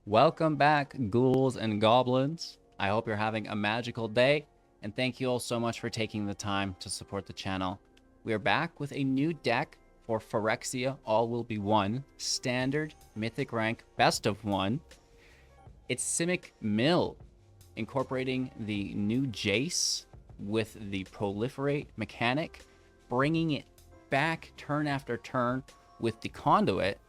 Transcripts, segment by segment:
Welcome back, ghouls and goblins. I hope you're having a magical day, and thank you all so much for taking the time to support the channel. We are back with a new deck for Phyrexia All Will Be One, Standard, Mythic Rank, Best of One. It's Simic Mill, incorporating the new Jace with the Proliferate mechanic, bringing it back turn after turn with the Conduit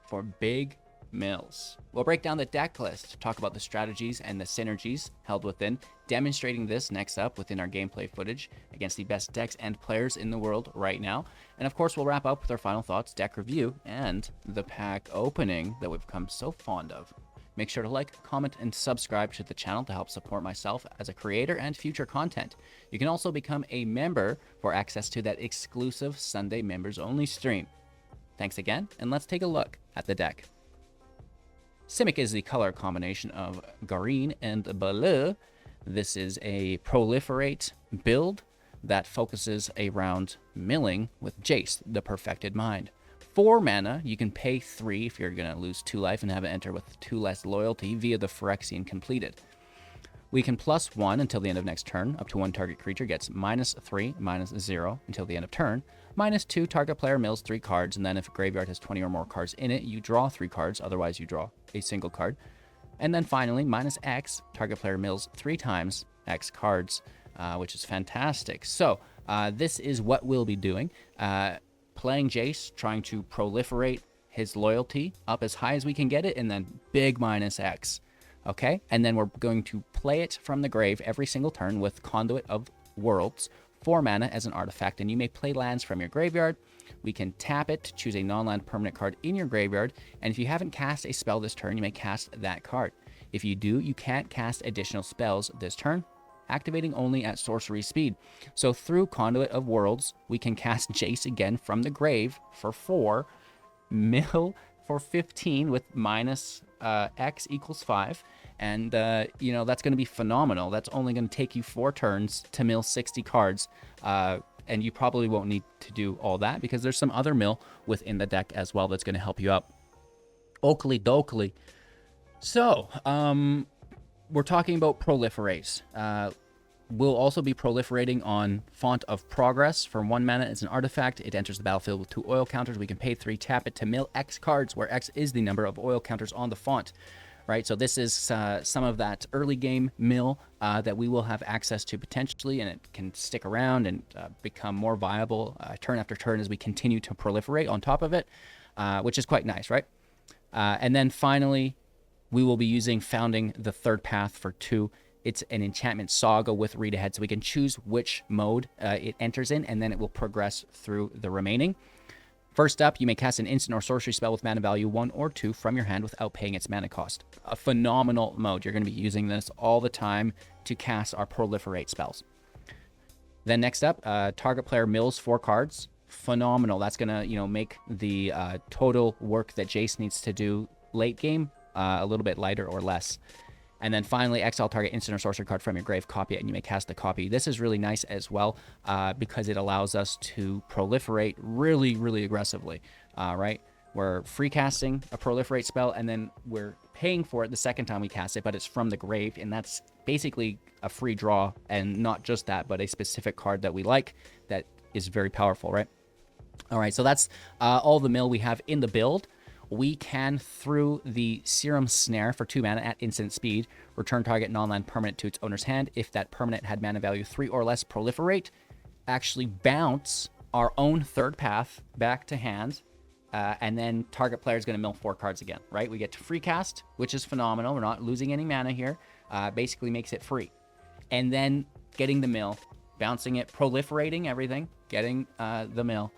for big mills. We'll break down the deck list, talk about the strategies and the synergies held within, demonstrating this next up within our gameplay footage against the best decks and players in the world right now. And of course, we'll wrap up with our final thoughts, deck review, and the pack opening that we've become so fond of. Make sure to like, comment, and subscribe to the channel to help support myself as a creator and future content. You can also become a member for access to that exclusive Sunday members only stream. Thanks again, and let's take a look at the deck. Simic is the color combination of green and blue. This is a proliferate build that focuses around milling with Jace, the Perfected Mind. 4 mana, you can pay 3 if you're going to lose 2 life and have it enter with 2 less loyalty via the Phyrexian completed. We can +1 until the end of next turn. Up to 1 target creature gets -3, -0 until the end of turn. -2, target player mills 3 cards, and then if a graveyard has 20 or more cards in it, you draw 3 cards, otherwise you draw a single card. And then finally, -X, target player mills 3 times X cards, which is fantastic. So this is what we'll be doing. Playing Jace, trying to proliferate his loyalty up as high as we can get it, and then big -X. Okay, and then we're going to play it from the grave every single turn with Conduit of Worlds, 4 mana as an artifact, and you may play lands from your graveyard. We can tap it to choose a non-land permanent card in your graveyard, and if you haven't cast a spell this turn, you may cast that card. If you do, you can't cast additional spells this turn, activating only at sorcery speed. So through Conduit of Worlds, we can cast Jace again from the grave for 4, mill for 15 with -X = 5, and you know, that's going to be phenomenal. That's only going to take you 4 turns to mill 60 cards, and you probably won't need to do all that because there's some other mill within the deck as well that's going to help you out. Oakley dokley. So we're talking about proliferate. We'll also be proliferating on Font of Progress for 1 mana. It's an artifact. It enters the battlefield with 2 oil counters. We can pay 3, tap it to mill X cards, where X is the number of oil counters on the font. Right, so this is some of that early game mill that we will have access to potentially, and it can stick around and become more viable turn after turn as we continue to proliferate on top of it, which is quite nice, right? And then finally, we will be using Founding the Third Path for 2. It's an enchantment saga with read ahead, so we can choose which mode it enters in, and then it will progress through the remaining. First up, you may cast an instant or sorcery spell with mana value 1 or 2 from your hand without paying its mana cost. A phenomenal mode. You're going to be using this all the time to cast our proliferate spells. Then next up, target player mills 4 cards. Phenomenal. That's going to, you know, make the total work that Jace needs to do late game a little bit lighter or less. And then finally, exile target instant or sorcery card from your grave, copy it, and you may cast the copy. This is really nice as well because it allows us to proliferate really, really aggressively, right? We're free casting a proliferate spell, and then we're paying for it the second time we cast it, but it's from the grave, and that's basically a free draw, and not just that, but a specific card that we like that is very powerful, right? All right, so that's all the mill we have in the build. We can, through the Serum Snare for 2 mana at instant speed, return target non-land permanent to its owner's hand. If that permanent had mana value 3 or less, proliferate, actually bounce our own third path back to hand, and then target player is going to mill 4 cards again, right? We get to free cast, which is phenomenal. We're not losing any mana here. Basically makes it free. And then getting the mill, bouncing it, proliferating everything, getting the mill.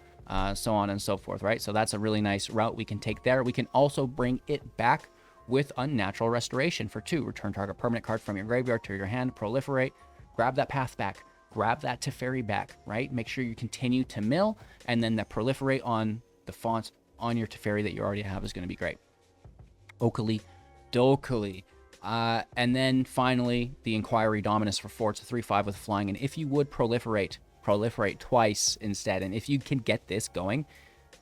So on and so forth, right? So that's a really nice route we can take there. We can also bring it back with Unnatural Restoration for 2. Return target permanent card from your graveyard to your hand, proliferate, grab that path back, grab that Teferi back, right? Make sure you continue to mill, and then the proliferate on the fonts on your Teferi that you already have is going to be great. Oakley dokley. And then finally, the Inquiry Dominus for 4. It's a 3/5 with flying, and if you would proliferate twice instead, and if you can get this going,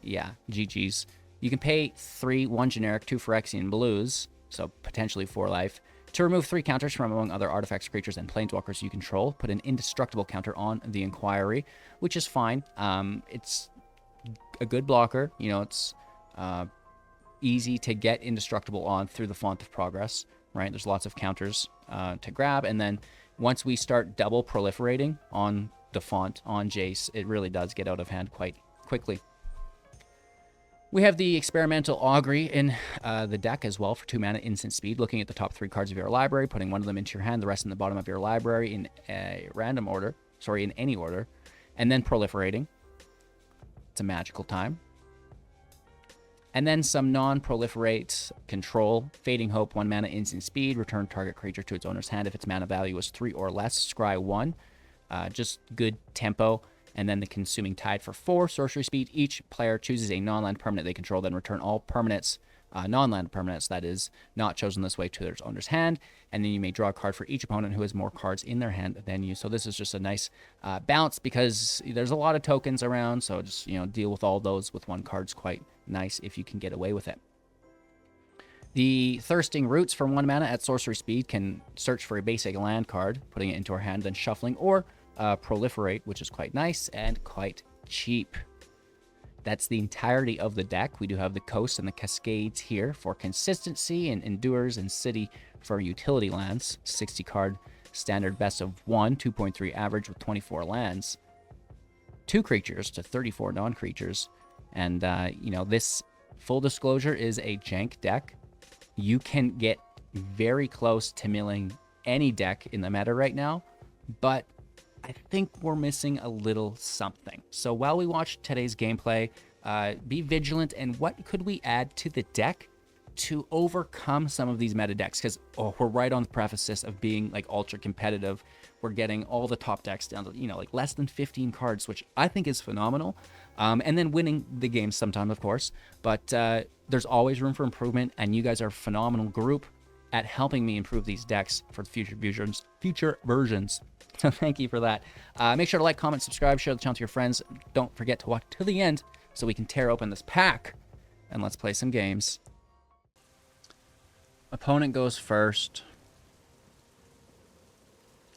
yeah, GG's. You can pay 3, 1 generic, 2 Phyrexian blues, so potentially 4 life. To remove 3 counters from among other artifacts, creatures, and planeswalkers you control, put an indestructible counter on the Inquiry, which is fine. It's a good blocker. You know, it's easy to get indestructible on through the Font of Progress, right? There's lots of counters to grab, and then once we start double proliferating on the font on Jace, it really does get out of hand quite quickly. We have the Experimental Augury in the deck as well for 2 mana instant speed. Looking at the top 3 cards of your library, putting one of them into your hand, the rest in the bottom of your library in a random order. Sorry, in any order. And then proliferating. It's a magical time. And then some non-proliferate control. Fading Hope, 1 mana instant speed. Return target creature to its owner's hand if its mana value is 3 or less. Scry 1. Just good tempo. And then the Consuming Tide for 4 sorcery speed. Each player chooses a non-land permanent they control, then return all permanents, non-land permanents, that is, not chosen this way, to their owner's hand. And then you may draw a card for each opponent who has more cards in their hand than you. So this is just a nice balance because there's a lot of tokens around. So just, you know, deal with all those with 1 card's quite nice if you can get away with it. The Thirsting Roots for 1 mana at sorcery speed can search for a basic land card, putting it into our hand, then shuffling, or proliferate, which is quite nice and quite cheap. That's the entirety of the deck. We do have the Coast and the Cascades here for consistency, and Endures and City for utility lands. 60 card standard best of 1, 2.3 average with 24 lands. 2 creatures to 34 non-creatures. And, you know, this, full disclosure, is a jank deck. You can get very close to milling any deck in the meta right now, but I think we're missing a little something. So while we watch today's gameplay, be vigilant, and what could we add to the deck to overcome some of these meta decks? Because we're right on the precipice of being like ultra competitive. We're getting all the top decks down to, you know, like less than 15 cards, which I think is phenomenal. And then winning the game sometime, of course. But there's always room for improvement, and you guys are a phenomenal group at helping me improve these decks for future versions. So thank you for that. Make sure to like, comment, subscribe, share the channel to your friends. Don't forget to watch till the end so we can tear open this pack, and let's play some games. Opponent goes first.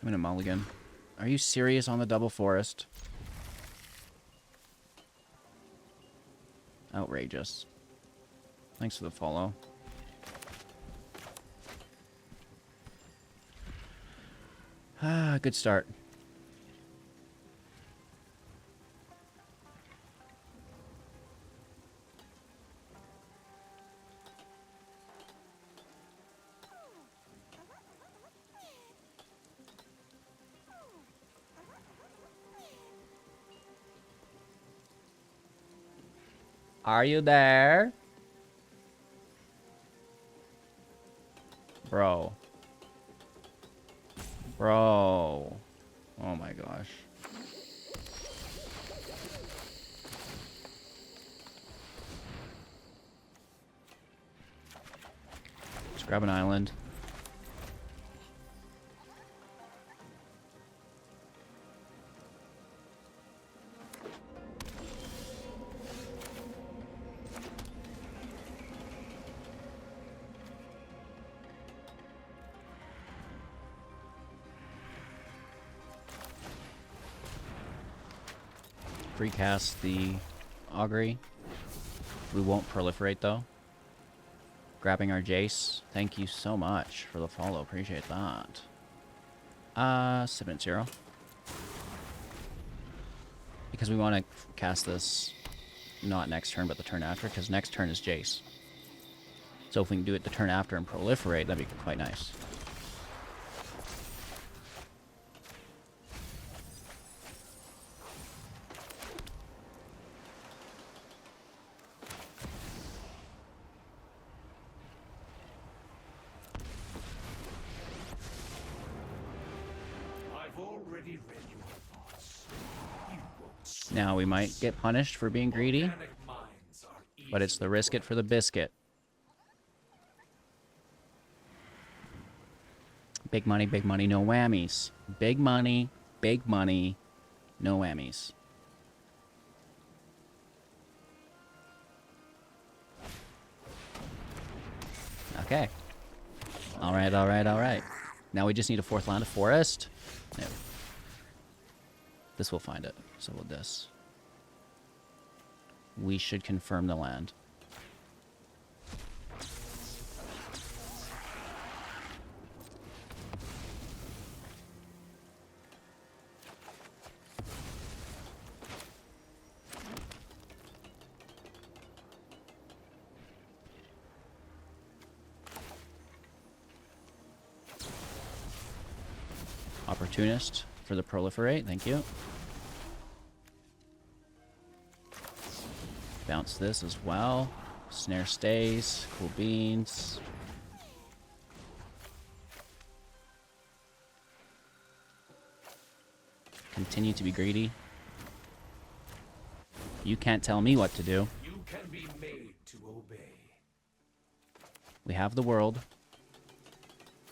I'm in a mulligan. Are you serious on the double forest? Outrageous. Thanks for the follow. Good start. Are you there? Bro. Bro. Oh my gosh. Just grab an island. Recast the Augury. We won't proliferate though. Grabbing our Jace. Thank you so much for the follow. Appreciate that. 7-0. Because we want to cast this not next turn, but the turn after, because next turn is Jace. So if we can do it the turn after and proliferate, that'd be quite nice. Now we might get punished for being greedy, but it's the risk it for the biscuit. Big money, no whammies. Big money, no whammies. Okay. Alright, alright, alright. Now we just need a 4th land of forest. No. This will find it. So will this. We should confirm the land. Opportunist for the proliferate, thank you. Bounce this as well. Snare stays, cool beans. Continue to be greedy. You can't tell me what to do. You can be made to obey. We have the world.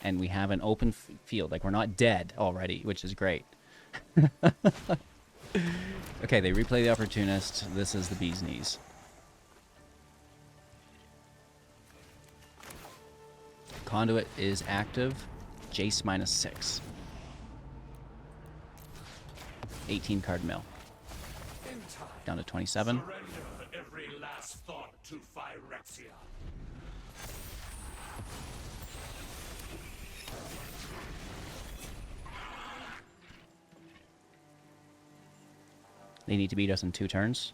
And we have an open field. Like, we're not dead already, which is great. Okay, they replay the opportunist. This is the bee's knees. Conduit is active. Jace -6. 18 card mill. Down to 27. Surrender every last thought to Phyrexia. They need to beat us in 2 turns.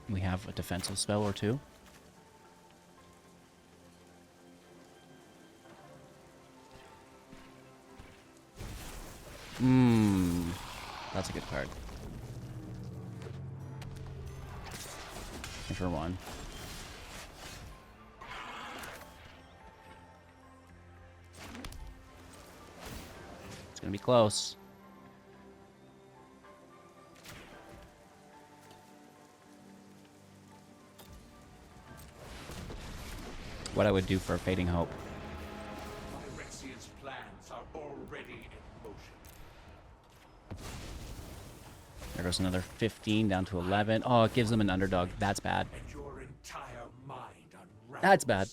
We have a defensive spell or 2. That's a good card. And for 1. It's gonna be close. What I would do for a Fading Hope. Phyrexia's plans are already in motion. There goes another 15 down to 11. Oh, it gives them an underdog. That's bad. And your entire mind unravels. That's bad.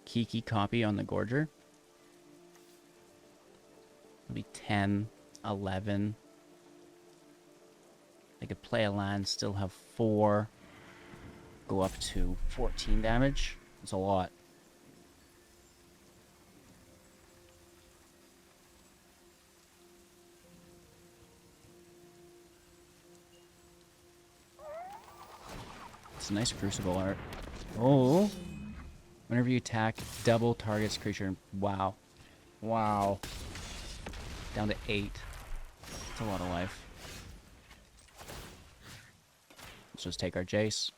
Kiki copy on the Gorger. It'll be 10, 11. They could play a land, still have 4. Go up to 14 damage. That's a lot. It's a nice Crucible art. Oh. Whenever you attack, double targets creature. Wow. Wow. Down to 8. That's a lot of life. Let's just take our Jace.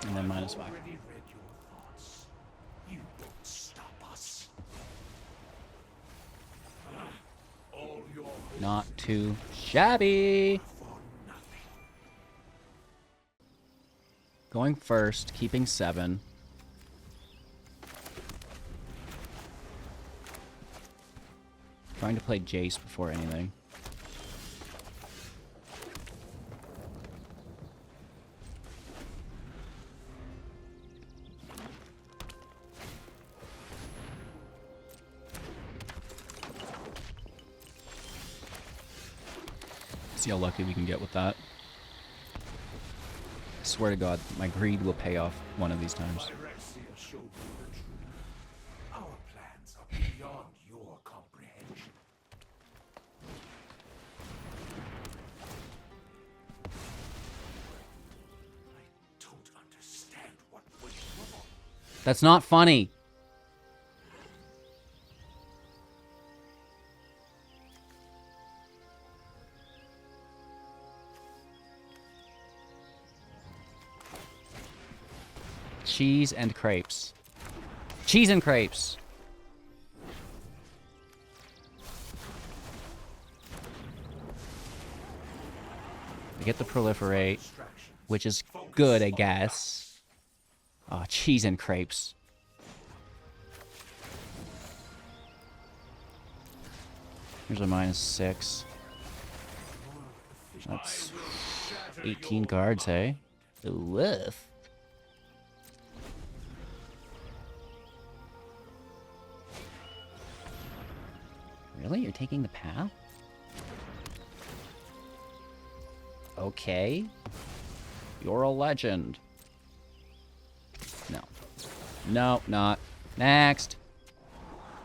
And then -5. Already read your thoughts. You won't stop us. All your hopes Not too shabby. for nothing. Going first, keeping 7. Trying to play Jace before anything. See how lucky we can get with that. I swear to God, my greed will pay off one of these times. Phyrexia showed you the truth. Our plans are beyond your comprehension. I don't understand what went wrong. That's not funny. Cheese and crepes. Cheese and crepes. We get the proliferate. which is good, I guess. Oh, cheese and crepes. Here's a -6. That's 18 cards, hey? Woof. Really? You're taking the path? Okay. You're a legend. No. No, not. Next.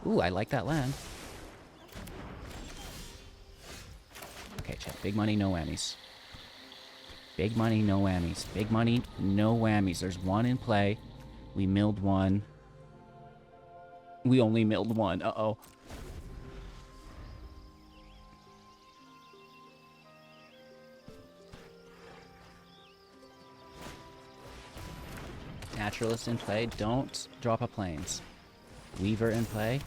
Ooh, I like that land. Okay, check. Big money, no whammies. Big money, no whammies. Big money, no whammies. There's one in play. We milled one. We only milled one. Uh-oh. Naturalist in play. Don't drop a plains. Weaver in play.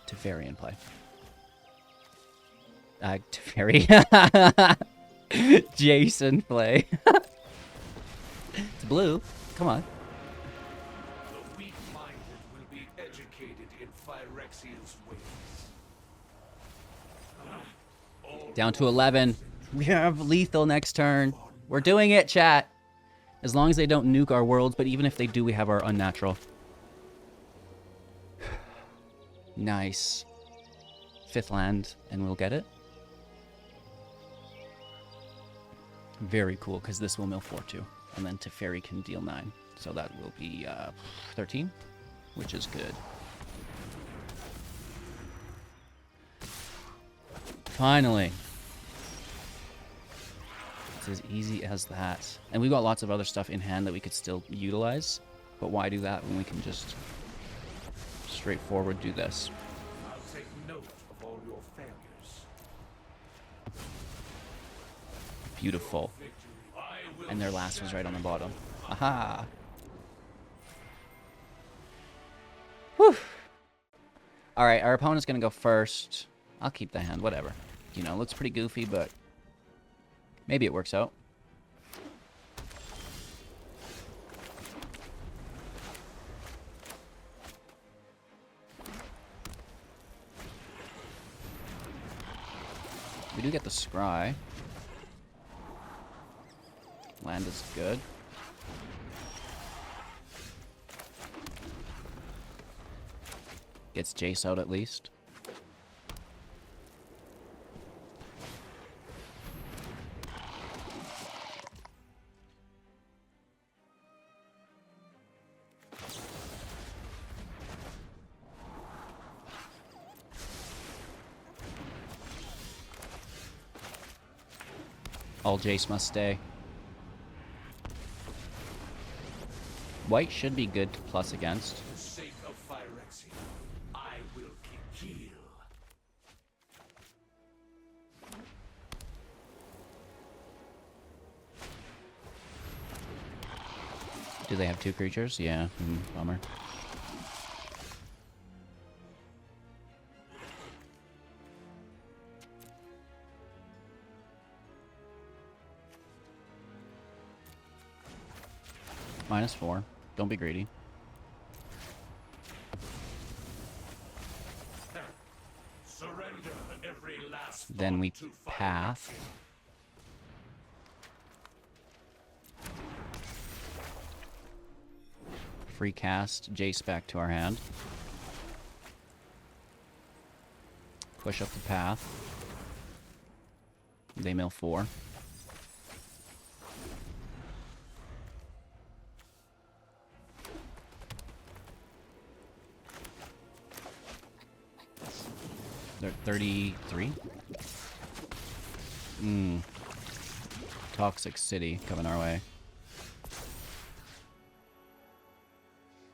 Teferi in play. Teferi. Jace in play. It's blue. Come on. The weak-minded will be educated in Phyrexian's ways. Down to 11. We have lethal next turn. We're doing it, chat. As long as they don't nuke our worlds, but even if they do, we have our unnatural. Nice. 5th land, and we'll get it. Very cool, because this will mill 4 too. And then Teferi can deal 9. So that will be 13, which is good. Finally. It's as easy as that. And we've got lots of other stuff in hand that we could still utilize. But why do that when we can just straightforward do this? I'll take note of all your failures. Beautiful. And their last was right on the bottom. Aha! Whew! Alright, our opponent's gonna go first. I'll keep the hand, whatever. You know, looks pretty goofy, but maybe it works out. We do get the scry. Land is good. Gets Jace out at least. All Jace must stay. White should be good to plus against. For the sake of Phyrexian, I will heal. Do they have 2 creatures? Yeah. Bummer. -4. Don't be greedy. Surrender every last Then we thought to path. Free cast Jace back to our hand. Push up the path. They mill 4. They're 33. Toxic City coming our way.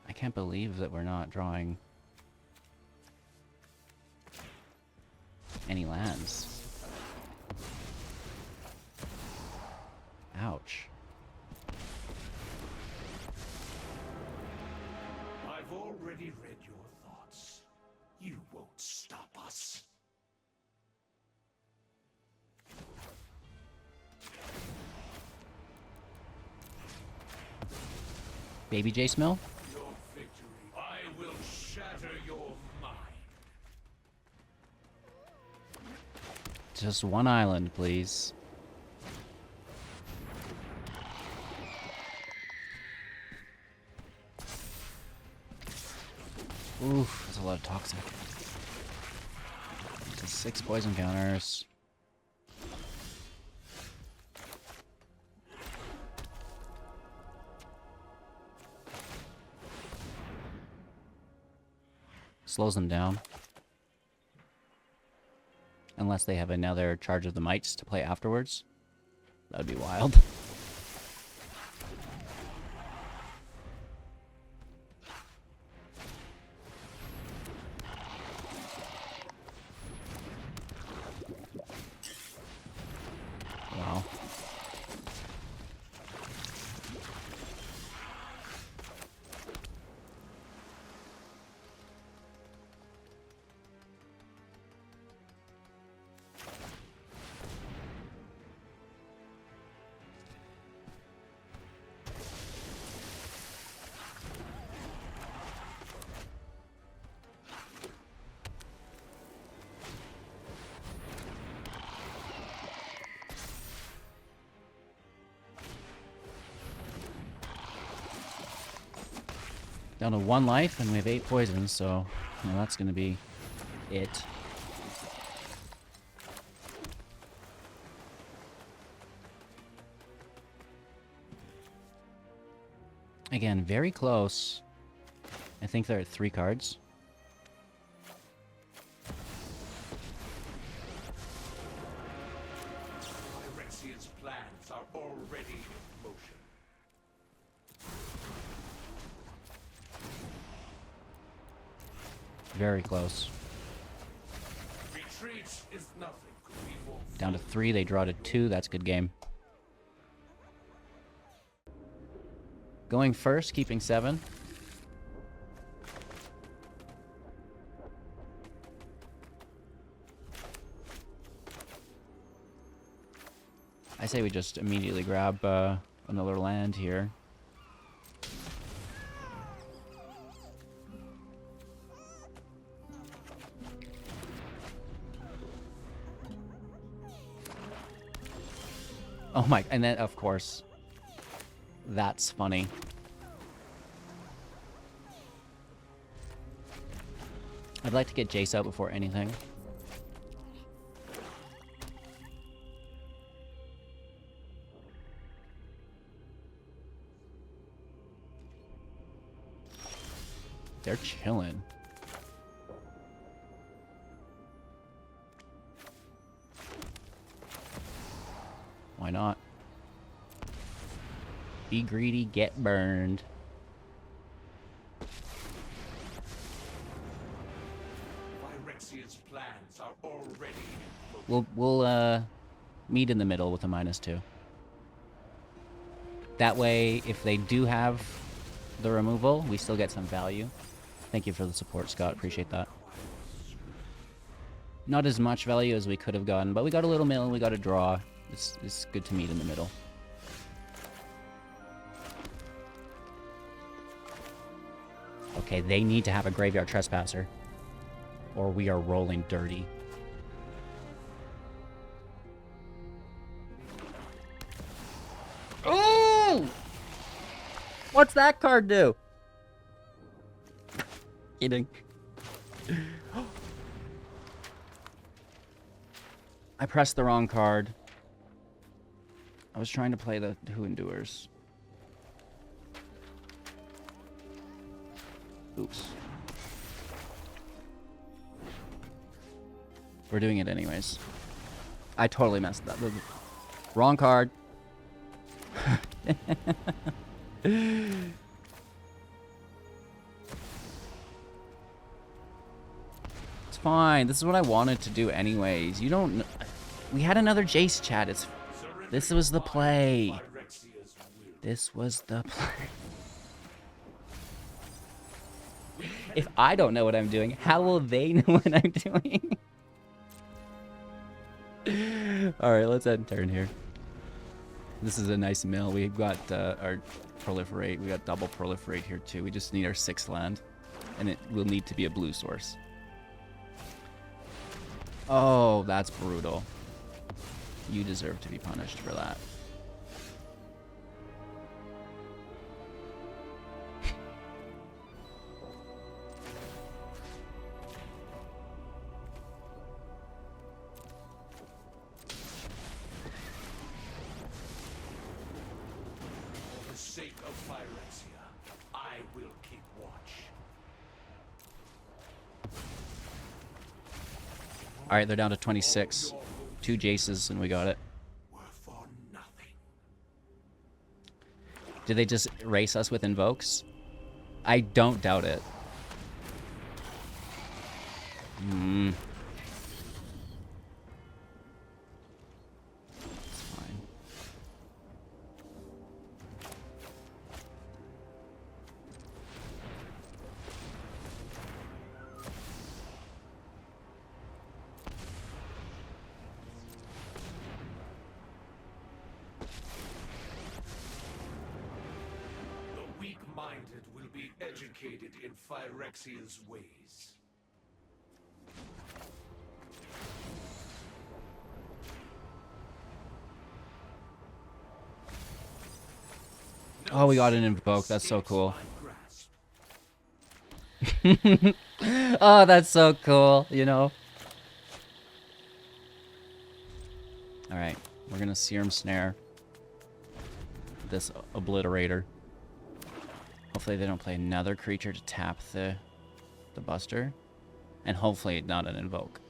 I can't believe that we're not drawing any lands. Ouch. I've already read your thoughts. You won't stop us. Baby Jace Mill? Your victory. I will shatter your mind. Just one island, please. Oof, that's a lot of toxic. To 6 poison counters. Slows them down. Unless they have another Charge of the Mites to play afterwards. That would be wild. Wow. Down to 1 life, and we have 8 poisons, so you know, that's gonna be it. Again, very close. I think they're at 3 cards. Phyrexian's plans are already in motion. Very close. Retreat is nothing. We will Down to 3, they draw to 2. That's a good game. Going first, keeping 7. I say we just immediately grab another land here. Oh my, and then of course, that's funny. I'd like to get Jace out before anything. They're chilling. Why not? Be greedy, get burned. Phyrexian's plans are already in motion. We'll meet in the middle with a -2. That way, if they do have the removal, we still get some value. Thank you for the support, Scott. Appreciate that. Not as much value as we could have gotten, but we got a little mill, we got a draw. It's good to meet in the middle. Okay, they need to have a Graveyard Trespasser, or we are rolling dirty. Oh! What's that card do? Kidding. I pressed the wrong card. I was trying to play the Who Endures. Oops. We're doing it anyways. I totally messed up. Wrong card. It's fine. This is what I wanted to do anyways. You don't... We had another Jace chat. This was the play. This was the play. If I don't know what I'm doing, how will they know what I'm doing? Alright, let's end turn here. This is a nice mill. We've got our proliferate. We got double proliferate here too. We just need our 6th land. And it will need to be a blue source. Oh, that's brutal. You deserve to be punished for that. For the sake of Phyrexia, I will keep watch. Alright, they're down to 26. 2 Jaces and we got it. Were for nothing. Did they just race us with invokes? I don't doubt it. Hmm. It's fine. The weak-minded will be educated in Phyrexia's ways. Oh, we got an invoke. That's so cool. Oh, that's so cool, you know? Alright, we're gonna Serum Snare this Obliterator. Hopefully they don't play another creature to tap the Buster. And hopefully not an Invoke.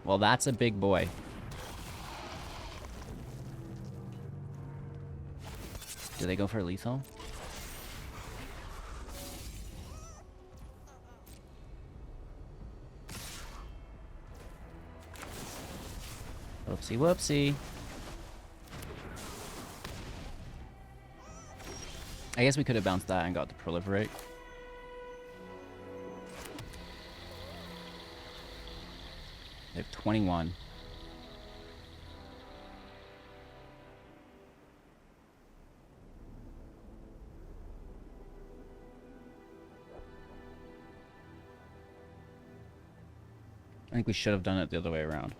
Well, that's a big boy. Do they go for lethal? Whoopsie whoopsie. I guess we could have bounced that and got the proliferate. They have 21. I think we should have done it the other way around.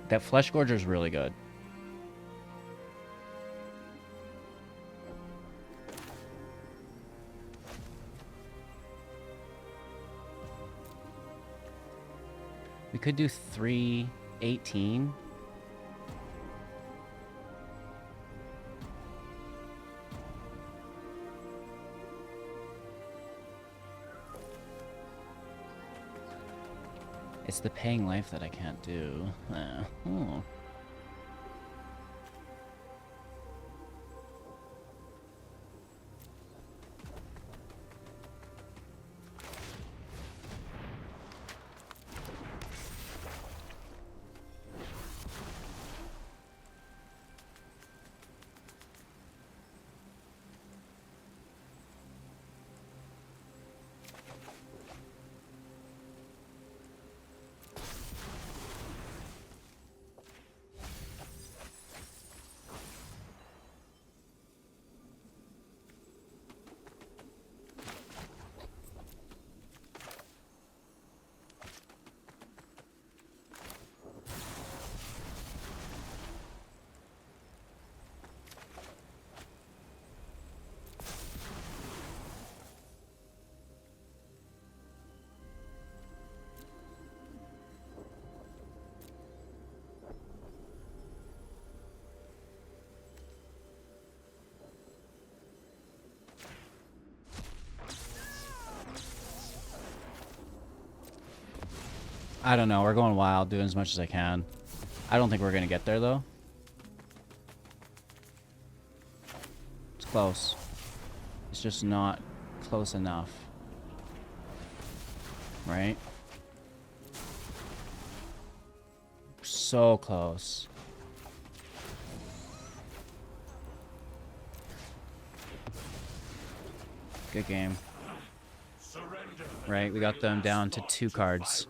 That Flesh Gorger is really good. We could do 318. It's the paying life that I can't do. Oh. I don't know. We're going wild, doing as much as I can. I don't think we're going to get there, though. It's close. It's just not close enough. Right? So close. Good game. Right, we got them down to 2 cards.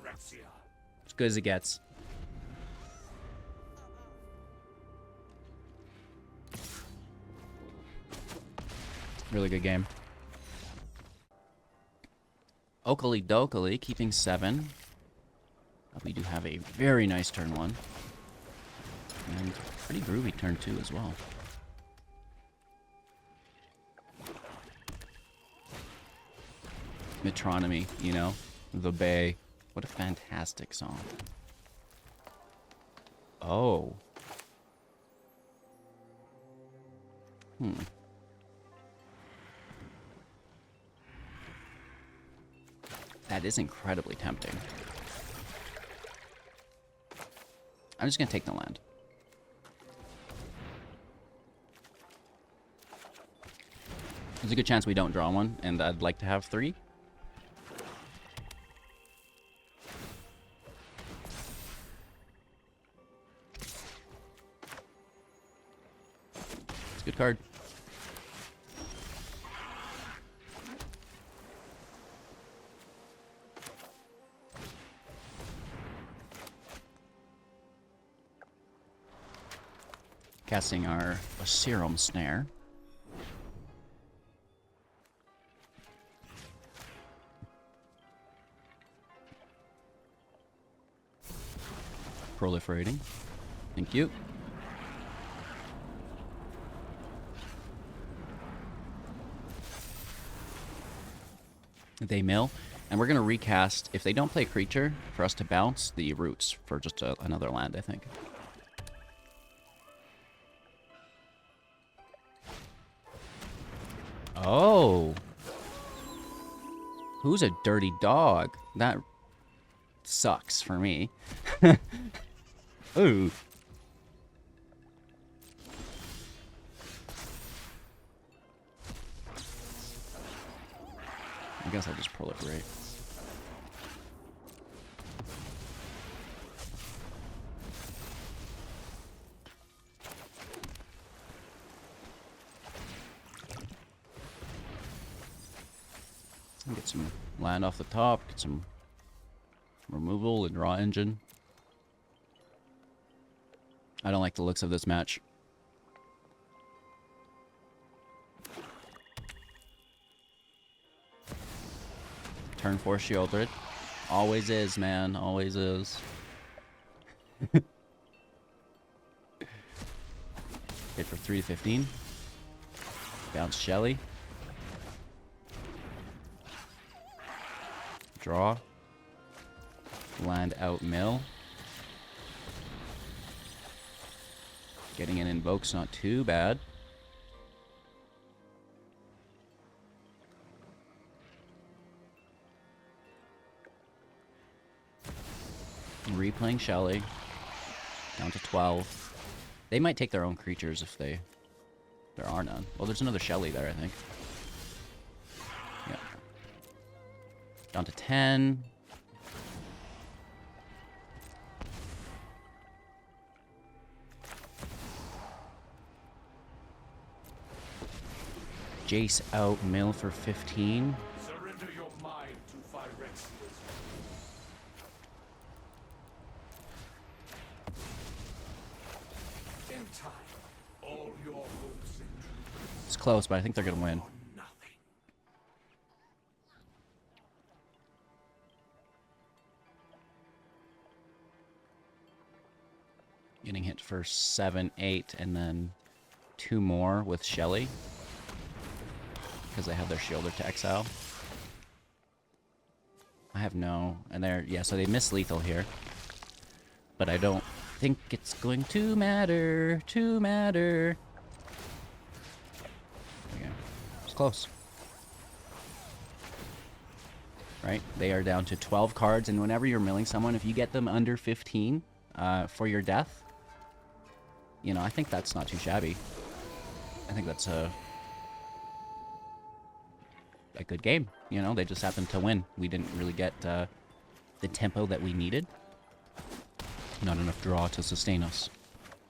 As good as it gets. Really good game. Oakley Dokley keeping 7. We do have a very nice turn 1. And pretty groovy turn 2 as well. Metronomy, you know? The Bay. What a fantastic song. Oh. That is incredibly tempting. I'm just gonna take the land. There's a good chance we don't draw one, and I'd like to have 3. It's a good card. Casting our Serum Snare. Proliferating. Thank you. They mill. And we're going to recast, if they don't play creature, for us to bounce the roots for just another land, I think. Oh. Who's a dirty dog? That sucks for me. Ooh. I guess I'll just proliferate. Get some land off the top, get some removal and draw engine. I don't like the looks of this match. Turn 4 shielded. Always is, man. Always is. Hit for 3 to 15. Bounce Shelly. Draw. Land out mill. Getting an invoke's not too bad. Replaying Shelly. Down to 12. They might take their own creatures if there are none. Well, there's another Shelly there, I think. Yeah. Down to 10. Jace out mill for 15. Surrender your mind to Phyrexia's. In time, all your hopes and dreams It's close, but I think they're going to win. are nothing. Getting hit for 7, 8, and then 2 more with Shelly. Because they have their shielder to exile. I have no... And they're... Yeah, so they miss lethal here. But I don't think it's going to matter. Okay. It's close. Right? They are down to 12 cards, and whenever you're milling someone, if you get them under 15 for your death, you know, I think that's not too shabby. I think that's a... a good game. You know, they just happened to win. We didn't really get the tempo that we needed. Not enough draw to sustain us.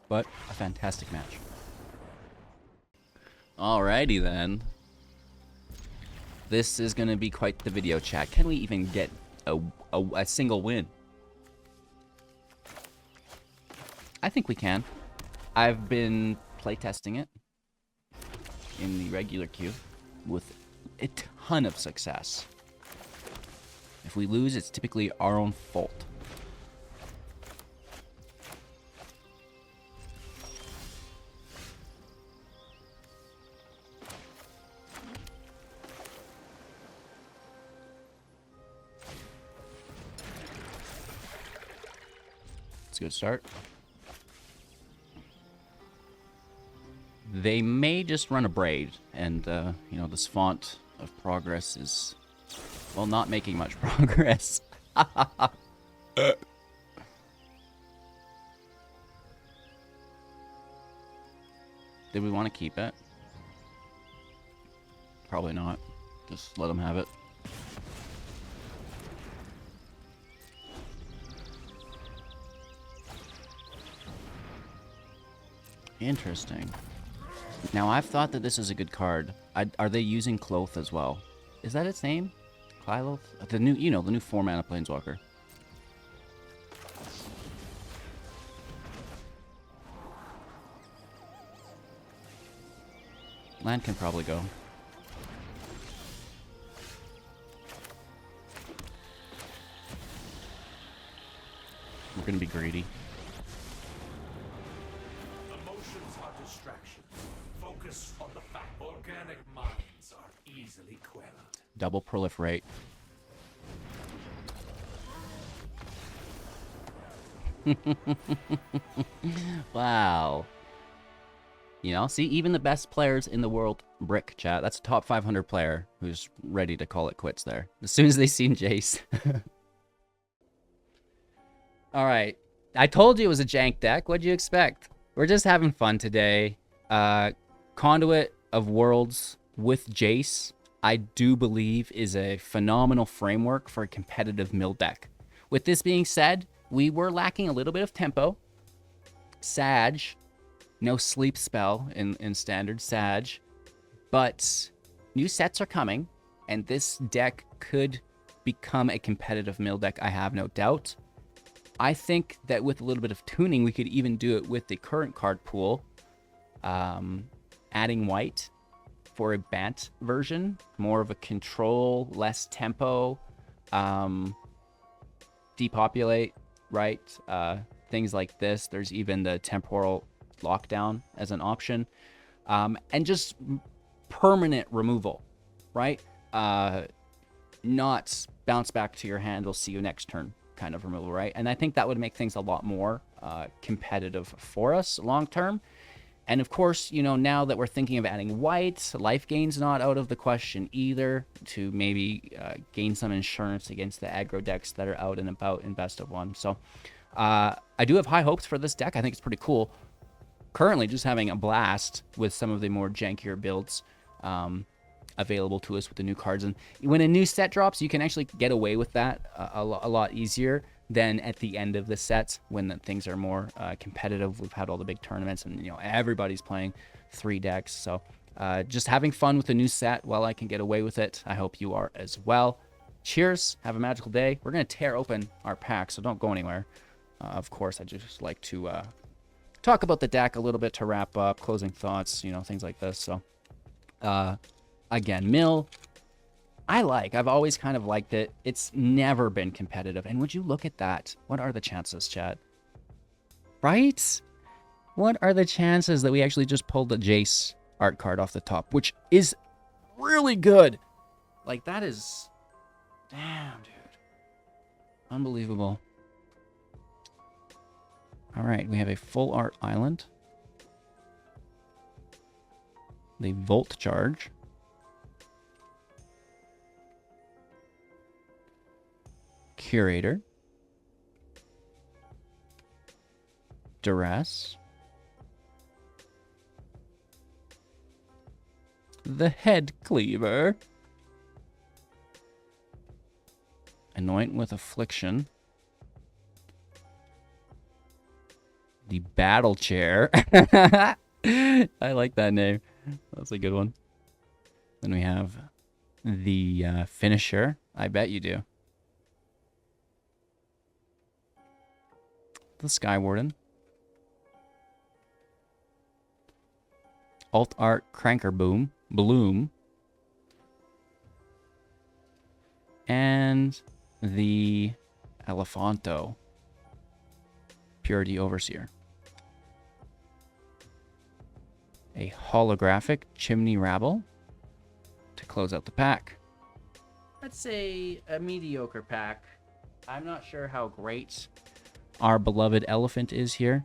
But a fantastic match. Alrighty then. This is going to be quite the video, chat. Can we even get a single win? I think we can. I've been playtesting it in the regular queue with a ton of success. If we lose, it's typically our own fault. It's a good start. They may just run a braid, and, you know, this font of progress is, well, not making much progress. Did we want to keep it? Probably not. Just let them have it. Interesting. Now, I've thought that this is a good card. Are they using Cloth as well? Is that its name? Clyloth? The new, you know, the new 4-mana Planeswalker. Land can probably go. We're gonna be greedy. Emotions are distractions. Focus on the fact. Organic minds are easily quelled. Double proliferate. Wow. You know, see, even the best players in the world brick, chat. That's a top 500 player who's ready to call it quits there. As soon as they seen Jace. All right. I told you it was a jank deck. What'd you expect? We're just having fun today. Conduit of Worlds with Jace, I do believe, is a phenomenal framework for a competitive mill deck. With this being said, we were lacking a little bit of tempo. Sag. No sleep spell in standard Sag. But new sets are coming, and this deck could become a competitive mill deck, I have no doubt. I think that with a little bit of tuning, we could even do it with the current card pool. Adding white for a Bant version. More of a control, less tempo. Depopulate, right? Things like this. There's even the temporal lockdown as an option. And just permanent removal, right? Not bounce back to your hand, we'll see you next turn kind of removal, right? And I think that would make things a lot more competitive for us long term. And of course, you know, now that we're thinking of adding white, life gain's not out of the question either, to maybe gain some insurance against the aggro decks that are out and about in best of one. So I do have high hopes for this deck. I think it's pretty cool. Currently just having a blast with some of the more jankier builds available to us with the new cards. And when a new set drops, you can actually get away with that a lot easier than at the end of the sets when things are more competitive. We've had all the big tournaments, and you know, everybody's playing 3 decks. So just having fun with the new set while I can get away with it. I hope you are as well. Cheers. Have a magical day. We're going to tear open our pack, so don't go anywhere. Of course, I just like to talk about the deck a little bit to wrap up, closing thoughts, you know, things like this. So again, Mill, I've always kind of liked it. It's never been competitive. And would you look at that? What are the chances, chat? Right? What are the chances that we actually just pulled the Jace art card off the top, which is really good. Like, that is, damn, dude. Unbelievable. All right, we have a full art island. The Volt Charge. Curator. Duress. The Head Cleaver. Anoint with Affliction. The Battle Chair. I like that name. That's a good one. Then we have the Finisher. I bet you do. The Sky Warden. Alt Art Cranker Bloom. And the Elephanto. Purity Overseer. A holographic Chimney Rabble to close out the pack. I'd say a mediocre pack. I'm not sure how great our beloved Elephant is here.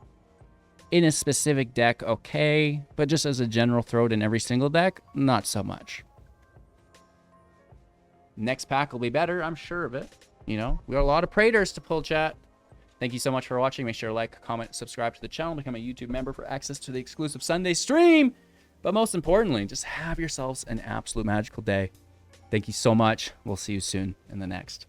In a specific deck, okay, but just as a general throw it in every single deck, not so much. Next pack will be better, I'm sure of it. You know, we got a lot of Praetors to pull, chat. Thank you so much for watching. Make sure to like, comment, subscribe to the channel, become a YouTube member for access to the exclusive Sunday stream. But most importantly, just have yourselves an absolute magical day. Thank you so much. We'll see you soon in the next.